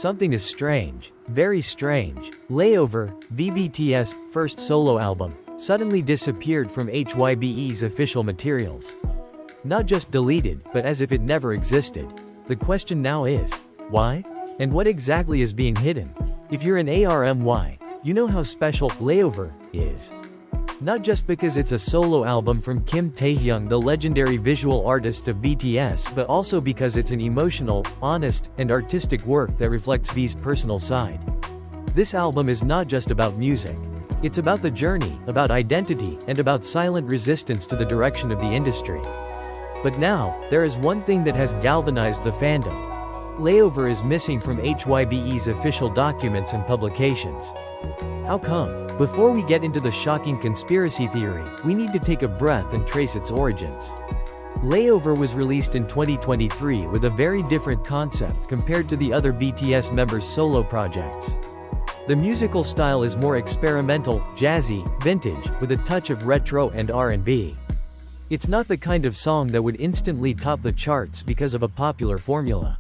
Something is strange, very strange. Layover, BTS' first solo album, suddenly disappeared from HYBE's official materials. Not just deleted, but as if it never existed. The question now is, why? And what exactly is being hidden? If you're an ARMY, you know how special Layover is. Not just because it's a solo album from Kim Taehyung, the legendary visual artist of BTS, but also because it's an emotional, honest, and artistic work that reflects V's personal side. This album is not just about music. It's about the journey, about identity, and about silent resistance to the direction of the industry. But now, there is one thing that has galvanized the fandom. Layover is missing from HYBE's official documents and publications. How come? Before we get into the shocking conspiracy theory, we need to take a breath and trace its origins. Layover was released in 2023 with a very different concept compared to the other BTS members' solo projects. The musical style is more experimental, jazzy, vintage, with a touch of retro and R&B. It's not the kind of song that would instantly top the charts because of a popular formula.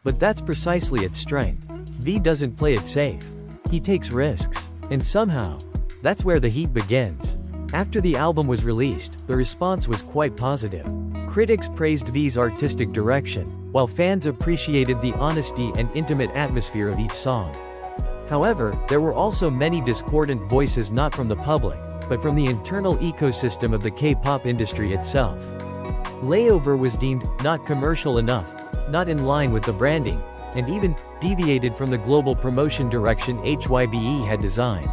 But that's precisely its strength. V doesn't play it safe. He takes risks. And somehow, that's where the heat begins. After the album was released, the response was quite positive. Critics praised V's artistic direction, while fans appreciated the honesty and intimate atmosphere of each song. However, there were also many discordant voices, not from the public, but from the internal ecosystem of the K-pop industry itself. Layover was deemed not commercial enough, not in line with the branding, and even deviated from the global promotion direction HYBE had designed.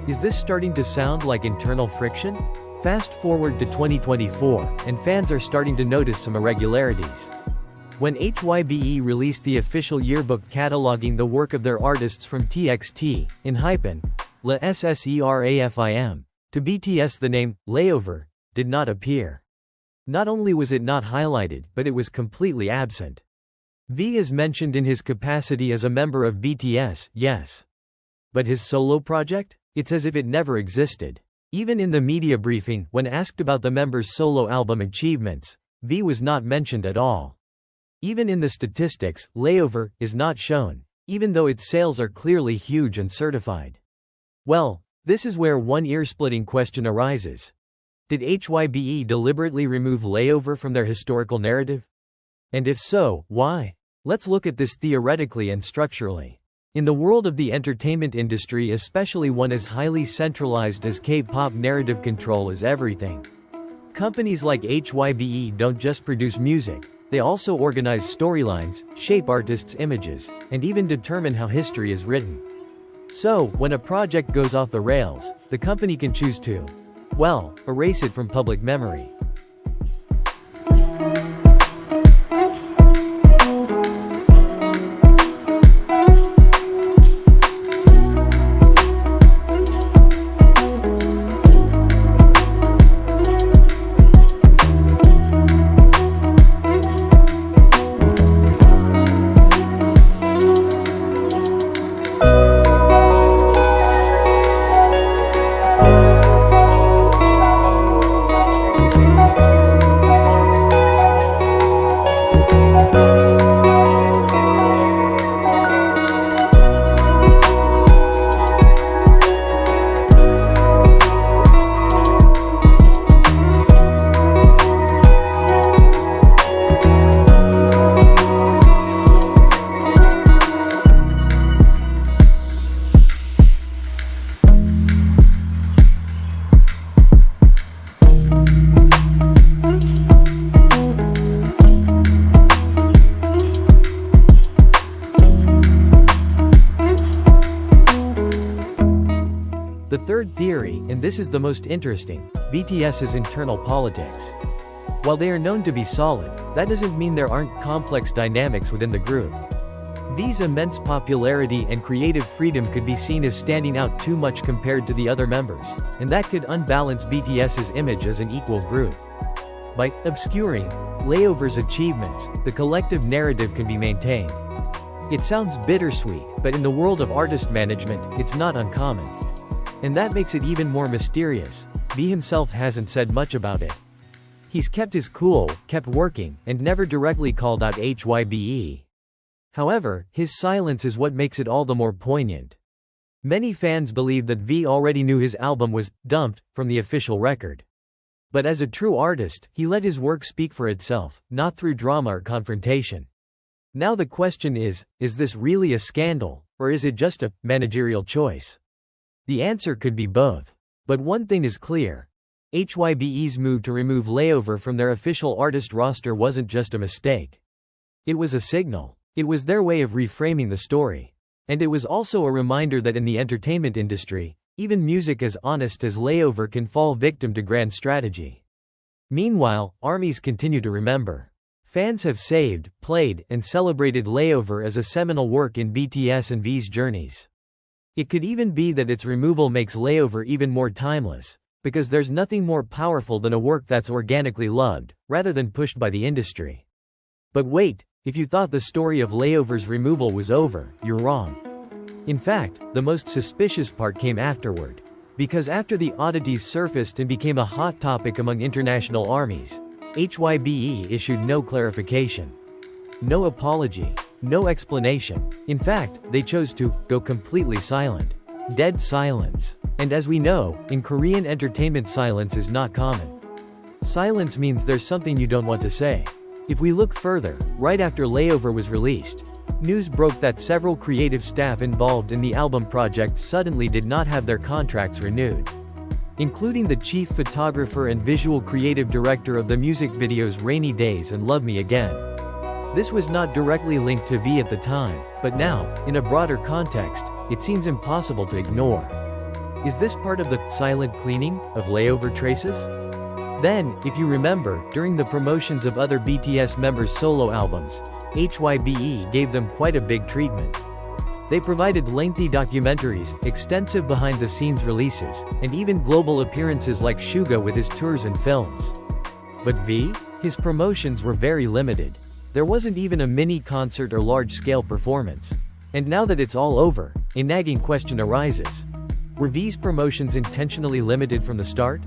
Is this starting to sound like internal friction? Fast forward to 2024, and fans are starting to notice some irregularities. When HYBE released the official yearbook cataloging the work of their artists from TXT, in HYBE, LSERAFIM, to BTS, the name Layover did not appear. Not only was it not highlighted, but it was completely absent. V is mentioned in his capacity as a member of BTS, yes. But his solo project? It's as if it never existed. Even in the media briefing, when asked about the members' solo album achievements, V was not mentioned at all. Even in the statistics, Layover is not shown, even though its sales are clearly huge and certified. Well, this is where one ear-splitting question arises. Did HYBE deliberately remove Layover from their historical narrative? And if so, why? Let's look at this theoretically and structurally. In the world of the entertainment industry, especially one as highly centralized as K-pop, narrative control is everything. Companies like HYBE don't just produce music, they also organize storylines, shape artists' images, and even determine how history is written. So, when a project goes off the rails, the company can choose to, well, erase it from public memory. The third theory, and this is the most interesting, BTS's internal politics. While they are known to be solid, that doesn't mean there aren't complex dynamics within the group. V's immense popularity and creative freedom could be seen as standing out too much compared to the other members, and that could unbalance BTS's image as an equal group. By obscuring Layover's achievements, the collective narrative can be maintained. It sounds bittersweet, but in the world of artist management, it's not uncommon. And that makes it even more mysterious. V himself hasn't said much about it. He's kept his cool, kept working, and never directly called out HYBE. However, his silence is what makes it all the more poignant. Many fans believe that V already knew his album was dumped from the official record. But as a true artist, he let his work speak for itself, not through drama or confrontation. Now the question is this really a scandal, or is it just a managerial choice? The answer could be both. But one thing is clear. HYBE's move to remove Layover from their official artist roster wasn't just a mistake. It was a signal. It was their way of reframing the story. And it was also a reminder that in the entertainment industry, even music as honest as Layover can fall victim to grand strategy. Meanwhile, ARMYs continue to remember. Fans have saved, played, and celebrated Layover as a seminal work in BTS and V's journeys. It could even be that its removal makes Layover even more timeless, because there's nothing more powerful than a work that's organically loved, rather than pushed by the industry. But wait, if you thought the story of Layover's removal was over, you're wrong. In fact, the most suspicious part came afterward. Because after the oddities surfaced and became a hot topic among international ARMYs, HYBE issued no clarification. No apology. No explanation. In fact, they chose to go completely silent. Dead silence. And as we know, in Korean entertainment, silence is not common. Silence means there's something you don't want to say. If we look further, right after Layover was released, news broke that several creative staff involved in the album project suddenly did not have their contracts renewed, including the chief photographer and visual creative director of the music videos Rainy Days and Love Me Again. This was not directly linked to V at the time, but now, in a broader context, it seems impossible to ignore. Is this part of the silent cleaning of Layover traces? Then, if you remember, during the promotions of other BTS members' solo albums, HYBE gave them quite a big treatment. They provided lengthy documentaries, extensive behind-the-scenes releases, and even global appearances like Suga with his tours and films. But V? His promotions were very limited. There wasn't even a mini concert or large-scale performance. And now that it's all over, a nagging question arises. Were V's promotions intentionally limited from the start?